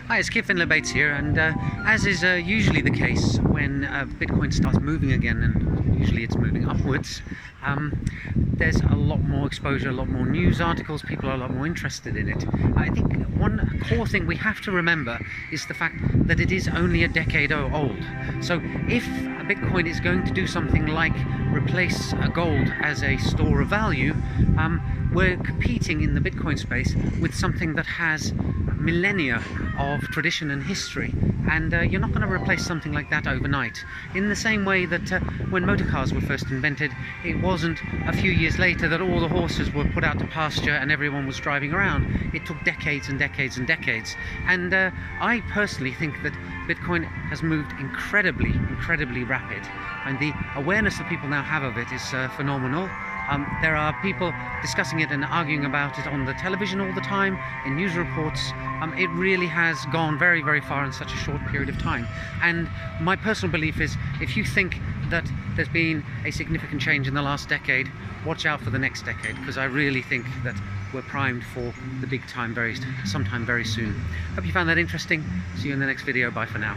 Hi, it's Kit Finlay-Bates here, and as is usually the case when Bitcoin starts moving again, and usually it's moving upwards, there's a lot more exposure, a lot more news articles, people are a lot more interested in it. I think one core thing we have to remember is the fact that it is only a decade old. So if Bitcoin is going to do something like replace gold as a store of value, we're competing in the Bitcoin space with something that has millennia of tradition and history, and you're not going to replace something like that overnight. In the same way that when motorcars were first invented, it wasn't a few years later that all the horses were put out to pasture and everyone was driving around. It took decades and decades and decades, and I personally think that Bitcoin has moved incredibly rapid, and the awareness that people now have of it is phenomenal. There are people discussing it and arguing about it on the television all the time, in news reports. It really has gone very far in such a short period of time. And my personal belief is, if you think that there's been a significant change in the last decade, watch out for the next decade, because I really think that we're primed for the big time sometime very soon. Hope you found that interesting. See you in the next video. Bye for now.